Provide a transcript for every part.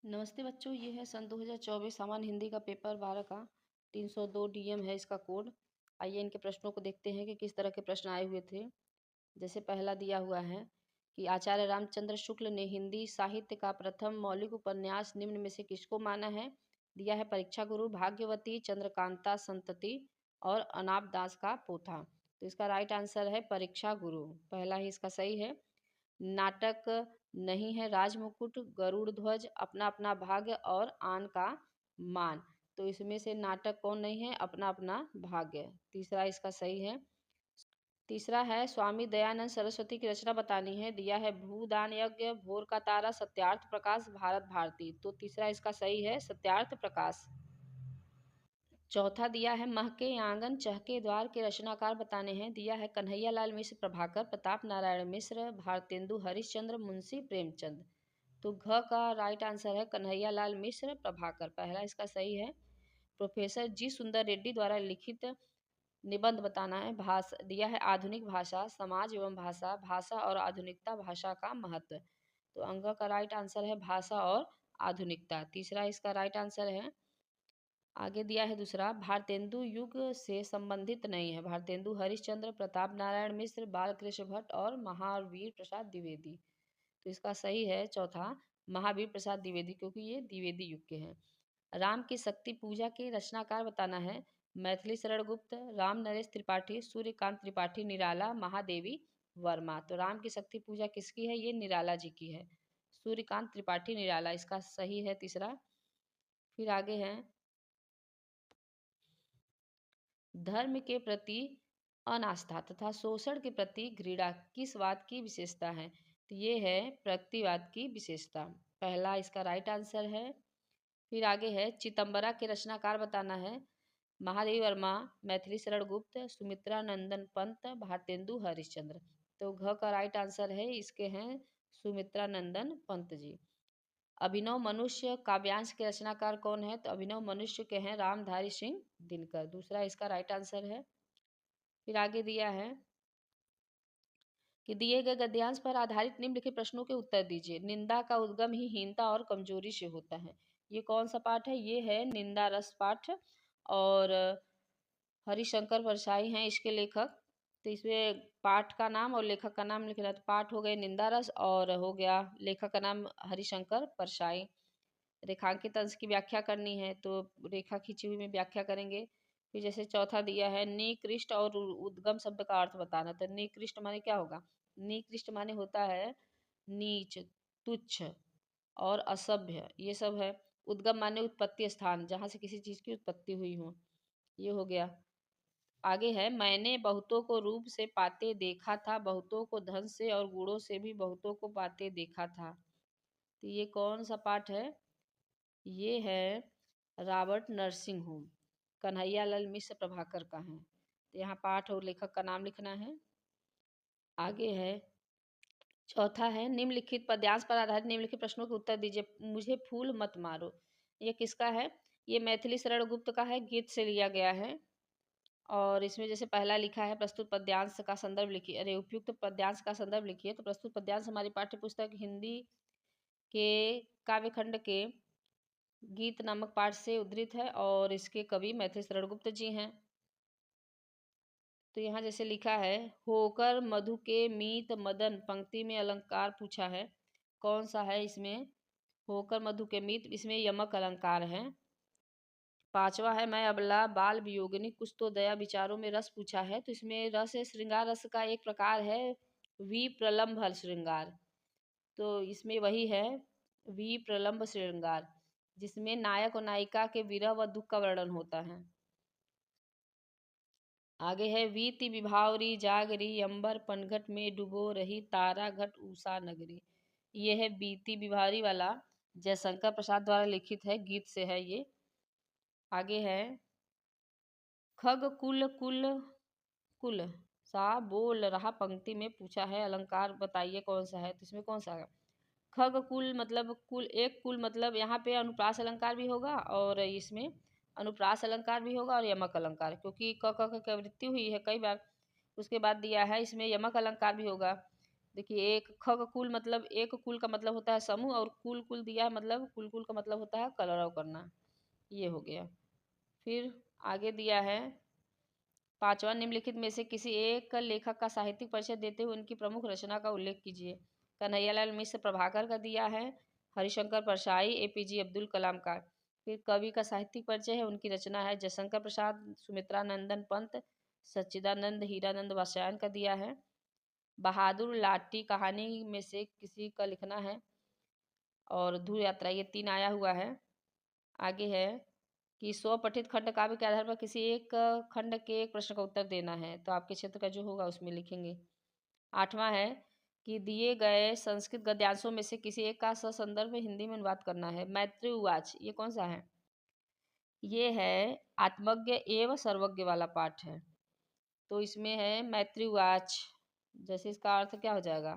नमस्ते बच्चों, ये है सन 2024 सामान्य हिंदी का पेपर 12 का 302 डीएम है इसका कोड। आइए इनके प्रश्नों को देखते हैं कि किस तरह के प्रश्न आए हुए थे। जैसे पहला दिया हुआ है कि आचार्य रामचंद्र शुक्ल ने हिंदी साहित्य का प्रथम मौलिक उपन्यास निम्न में से किसको माना है। दिया है परीक्षा गुरु, भाग्यवती, चंद्रकांता संतति और अनाप दास का पोथा। तो इसका राइट आंसर है परीक्षा गुरु, पहला ही इसका सही है। नाटक नहीं है राजमुकुट, गरुड़ ध्वज, अपना अपना भाग्य और आन का मान। तो इसमें से नाटक कौन नहीं है, अपना अपना भाग्य, तीसरा इसका सही है। तीसरा है स्वामी दयानंद सरस्वती की रचना बतानी है। दिया है भूदान यज्ञ, भोर का तारा, सत्यार्थ प्रकाश, भारत भारती। तो तीसरा इसका सही है सत्यार्थ प्रकाश। चौथा दिया है महके आंगन चहके द्वार के रचनाकार बताने हैं। दिया है कन्हैया लाल मिश्र, प्रभाकर, प्रताप नारायण मिश्र, भारतेंदु हरिश्चंद्र, मुंशी प्रेमचंद। तो घ का राइट आंसर है कन्हैया लाल मिश्र, प्रभाकर, पहला इसका सही है। प्रोफेसर जी सुंदर रेड्डी द्वारा लिखित निबंध बताना है। भाषा दिया है आधुनिक भाषा, समाज एवं भाषा, भाषा और आधुनिकता, भाषा का महत्व। तो अंग का राइट आंसर है भाषा और आधुनिकता, तीसरा इसका राइट आंसर है। आगे दिया है दूसरा, भारतेंदु युग से संबंधित नहीं है। भारतेंदु हरिश्चंद्र, प्रताप नारायण मिश्र, बालकृष्ण भट्ट और महावीर प्रसाद द्विवेदी। तो इसका सही है चौथा, महावीर प्रसाद द्विवेदी, क्योंकि ये द्विवेदी युग के हैं। राम की शक्ति पूजा के रचनाकार बताना है। मैथिली शरण गुप्त, राम नरेश त्रिपाठी, सूर्यकांत त्रिपाठी, निराला, महादेवी वर्मा। तो राम की शक्ति पूजा किसकी है, ये निराला जी की है, सूर्यकांत त्रिपाठी निराला, इसका सही है तीसरा। फिर आगे है धर्म के प्रति अनास्था तथा शोषण के प्रति घृणा किस वाद की विशेषता है। तो ये है प्रगतिवाद की विशेषता, पहला इसका राइट आंसर है। फिर आगे है चितंबरा के रचनाकार बताना है। महादेवी वर्मा, मैथिली शरण गुप्त, सुमित्रा नंदन पंत, भारतेंदु हरिश्चंद्र। तो घ का राइट आंसर है, इसके हैं सुमित्रा नंदन पंत जी। अभिनव मनुष्य काव्यांश के रचनाकार कौन है। तो अभिनव मनुष्य के हैं रामधारी सिंह दिनकर, दूसरा इसका राइट आंसर है। फिर आगे दिया है कि दिए गए गद्यांश पर आधारित निम्नलिखित प्रश्नों के उत्तर दीजिए। निंदा का उद्गम ही हीनता और कमजोरी से होता है। ये कौन सा पाठ है, ये है निंदा रस पाठ, और हरिशंकर परसाई हैं इसके लेखक। तो इसमें पाठ का नाम और लेखक का नाम लिखना। तो पाठ हो गए निंदा रस और हो गया लेखक का नाम हरिशंकर परसाई। रेखांकित अंश की व्याख्या करनी है, तो रेखा खींची हुई में व्याख्या करेंगे। फिर जैसे चौथा दिया है निकृष्ट और उद्गम शब्द का अर्थ बताना। तो निकृष्ट माने क्या होगा, निकृष्ट माने होता है नीच, तुच्छ और असभ्य, ये सब है। उद्गम माने उत्पत्ति स्थान, जहाँ से किसी चीज की उत्पत्ति हुई हो, ये हो गया। आगे है मैंने बहुतों को रूप से पाते देखा था, बहुतों को धन से और गुणों से भी बहुतों को पाते देखा था। तो ये कौन सा पाठ है, ये है रॉबर्ट नरसिंह होम, कन्हैया लाल मिश्र प्रभाकर का है। तो यहाँ पाठ और लेखक का नाम लिखना है। आगे है चौथा है निम्नलिखित पद्यांश पर आधारित निम्नलिखित प्रश्नों के उत्तर दीजिए। मुझे फूल मत मारो, ये किसका है, ये मैथिली शरण गुप्त का है, गीत से लिया गया है। और इसमें जैसे पहला लिखा है प्रस्तुत पद्यांश का संदर्भ लिखिए, अरे उपयुक्त पद्यांश का संदर्भ लिखिए। तो प्रस्तुत पद्यांश हमारी पाठ्य पुस्तक हिंदी के काव्यखंड के गीत नामक पाठ से उद्धृत है और इसके कवि मैथिली शरण गुप्त जी हैं। तो यहाँ जैसे लिखा है होकर मधु के मीत मदन, पंक्ति में अलंकार पूछा है, कौन सा है इसमें, होकर मधु के मीत, इसमें यमक अलंकार है। पांचवा है मैं अबला बाल वियोगिनी, कुछ तो दया विचारों में रस पूछा है। तो इसमें रस है श्रृंगार रस का एक प्रकार है विप्रलंभ श्रृंगार। तो इसमें वही है विप्रलंभ श्रृंगार, जिसमें नायक और नायिका के विरह व दुख का वर्णन होता है। आगे है वीति विभावरी जागरी, अंबर पनघट में डुबो रही, तारा घट उषा नगरी। ये है बीती विभावरी वाला, जयशंकर प्रसाद द्वारा लिखित है, गीत से है ये। आगे है खग कुल कुल कुल सा बोल रहा, पंक्ति में पूछा है अलंकार बताइए कौन सा है। तो इसमें कौन सा है, खग कुल मतलब कुल, एक कुल मतलब यहाँ पे अनुप्रास अलंकार भी होगा और इसमें अनुप्रास अलंकार भी होगा और यमक अलंकार, क्योंकि क क की आवृत्ति हुई है कई बार। उसके बाद दिया है इसमें यमक अलंकार भी होगा। देखिए एक खग कुल मतलब एक कुल का मतलब होता है समूह, और कुल कुल दिया है मतलब कुल कुल का मतलब होता है कलरव करना। ये हो गया। फिर आगे दिया है पांचवा, निम्नलिखित में से किसी एक लेखक का साहित्यिक परिचय देते हुए उनकी प्रमुख रचना का उल्लेख कीजिए। कन्हैयालाल मिश्र प्रभाकर का दिया है, हरिशंकर परसाई एपीजे अब्दुल कलाम का। फिर कवि का साहित्यिक परिचय है, उनकी रचना है जयशंकर प्रसाद, सुमित्रा नंदन पंत, सच्चिदानंद हीरानंद वात्स्यायन का दिया है। बहादुर लाठी कहानी में से किसी का लिखना है, और धूल यात्रा, ये 3 आया हुआ है। आगे है कि स्वपठित खंड काव्य के आधार पर किसी एक खंड के एक प्रश्न का उत्तर देना है, तो आपके क्षेत्र का जो होगा उसमें लिखेंगे। आठवां है कि दिए गए संस्कृत गद्यांशों में से किसी एक का ससंदर्भ में हिंदी में अनुवाद करना है। मैत्री उवाच ये कौन सा है? ये है आत्मज्ञ एवं सर्वज्ञ वाला पाठ है। तो इसमें है मैत्री उवाच, जैसे इसका अर्थ क्या हो जाएगा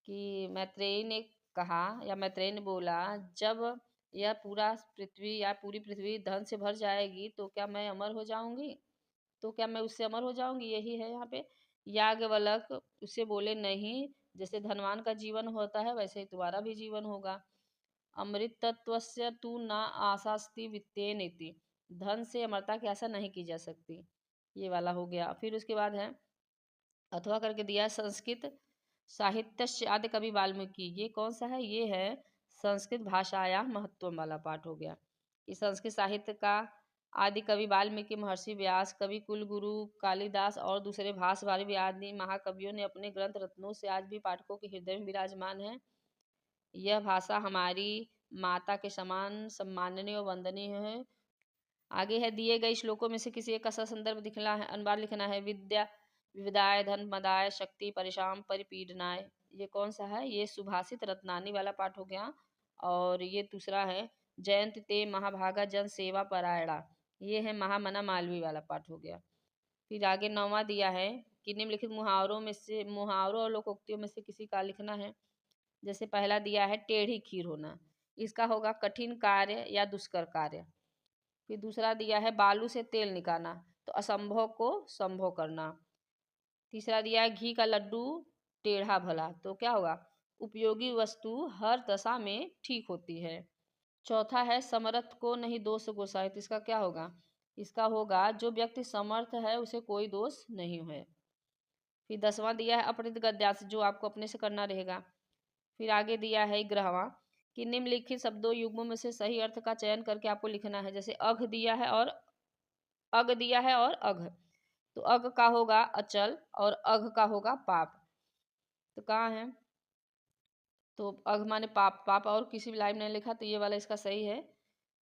कि मैत्रेयी ने कहा या मैत्रेयी ने बोला, जब यह पूरा पृथ्वी या पूरी पृथ्वी धन से भर जाएगी तो क्या मैं अमर हो जाऊंगी? तो क्या मैं उससे अमर हो जाऊंगी? यही है यहाँ पे। याज्ञवल्क उससे बोले नहीं, जैसे धनवान का जीवन होता है वैसे ही तुम्हारा भी जीवन होगा। अमृत तत्वस्य तू न आशास्ति वित्तेन इति, धन से अमरता की आशा नहीं की जा सकती। ये वाला हो गया। फिर उसके बाद है अथवा करके दिया संस्कृत साहित्य आदि कवि वाल्मीकि, ये कौन सा है? ये है संस्कृत भाषाया महत्व वाला पाठ हो गया। इस संस्कृत साहित्य का आदि कवि वाल्मीकि, महर्षि व्यास, कवि कुलगुरु कालिदास और दूसरे भाष वाले आदि महाकवियों ने अपने ग्रंथ रत्नों से आज भी पाठकों के हृदय में विराजमान है। यह भाषा हमारी माता के समान सम्माननीय और वंदनीय है। आगे है दिए गए श्लोकों में से किसी एक का संदर्भ दिखना है, अनुवाद लिखना है। विद्या विविधाय धन मदाय शक्ति परिशाम परिपीडनाय, ये कौन सा है? ये सुभाषित रत्नानी वाला पाठ हो गया। और ये दूसरा है जयंत ते महाभागा जन सेवा परायणा, ये है महामना मालवी वाला पाठ हो गया। फिर आगे नौवां दिया है कि निम्नलिखित मुहावरों में से मुहावरों और लोकोक्तियों में से किसी का लिखना है। जैसे पहला दिया है टेढ़ी खीर होना, इसका होगा कठिन कार्य या दुष्कर कार्य। फिर दूसरा दिया है बालू से तेल निकालना, तो असंभव को संभव करना। तीसरा दिया है घी का लड्डू टेढ़ा भला, तो क्या होगा? उपयोगी वस्तु हर दशा में ठीक होती है। चौथा है समर्थ को नहीं दोष गोसाई, तो इसका क्या होगा? इसका होगा जो व्यक्ति समर्थ है उसे कोई दोष नहीं है। फिर 10वां दिया है अपरित गद्यांश, जो आपको अपने से करना रहेगा। फिर आगे दिया है 11वां कि निम्नलिखित शब्दों युग्मों में से सही अर्थ का चयन करके आपको लिखना है। जैसे अघ दिया है और अग दिया है और अघ, तो अघ का होगा अचल और अघ का होगा पाप। तो कहाँ है? तो अघ माने पाप, पाप और किसी भी लाइन में नहीं लिखा, तो ये वाला इसका सही है।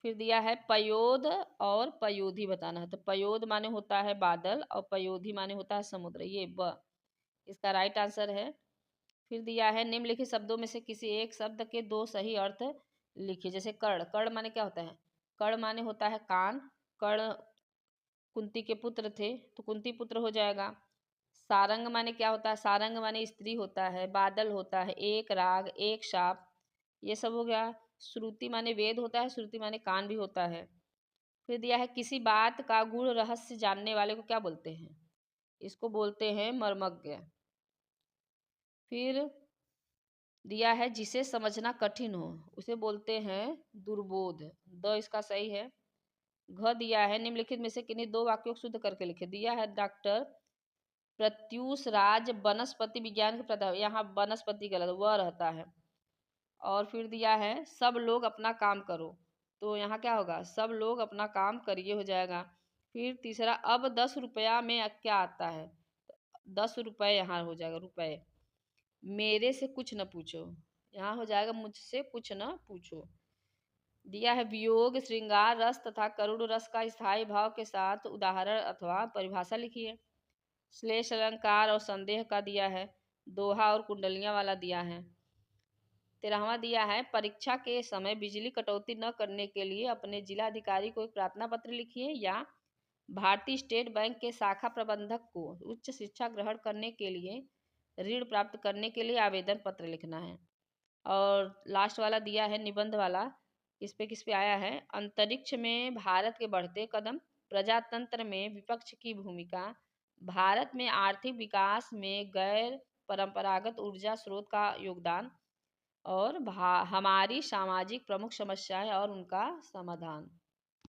फिर दिया है पयोद और पयोधी बताना है, तो पयोद माने होता है बादल और पयोधी माने होता है समुद्र, ये ब इसका राइट आंसर है। फिर दिया है निम्नलिखित शब्दों में से किसी एक शब्द के 2 सही अर्थ लिखिए। जैसे कर्ण, कर्ण माने क्या होता है? कर्ण माने होता है कान, कर्ण कुंती के पुत्र थे तो कुंती पुत्र हो जाएगा। सारंग माने क्या होता है? सारंग माने स्त्री होता है। बादल होता है, एक राग एक शाप, ये सब हो गया। श्रुति माने वेद होता है, श्रुति माने कान भी होता है। फिर दिया है किसी बात का गूढ़ रहस्य जानने वाले को क्या बोलते हैं? इसको बोलते हैं मर्मज्ञ। फिर दिया है जिसे समझना कठिन हो उसे बोलते हैं दुर्बोध, द इसका सही है। घ दिया है निम्नलिखित में से किन्हीं 2 वाक्यों को शुद्ध करके लिखे। दिया है डॉक्टर प्रत्यूष राज वनस्पति विज्ञान के प्रधान, यहाँ वनस्पति गलत, वह रहता है। और फिर दिया है सब लोग अपना काम करो, तो यहाँ क्या होगा? सब लोग अपना काम करिए हो जाएगा। फिर तीसरा अब 10 रुपया में क्या आता है? 10 रुपये यहाँ हो जाएगा रुपये। मेरे से कुछ न पूछो, यहाँ हो जाएगा मुझसे कुछ न पूछो। दिया है वियोग श्रृंगार रस तथा करुण रस का स्थायी भाव के साथ उदाहरण अथवा परिभाषा लिखिए। श्लेष अलंकार और संदेह का दिया है। दोहा और कुंडलियां वाला दिया है। 13वां दिया है परीक्षा के समय बिजली कटौती न करने के लिए अपने जिलाधिकारी को एक प्रार्थना पत्र लिखिए, या भारतीय स्टेट बैंक के शाखा प्रबंधक को उच्च शिक्षा ग्रहण करने के लिए ऋण प्राप्त करने के लिए आवेदन पत्र लिखना है। और लास्ट वाला दिया है निबंध वाला, किस पे आया है? अंतरिक्ष में भारत के बढ़ते कदम, प्रजातंत्र में विपक्ष की भूमिका, भारत में आर्थिक विकास में गैर परंपरागत ऊर्जा स्रोत का योगदान और हमारी सामाजिक प्रमुख समस्याएं और उनका समाधान।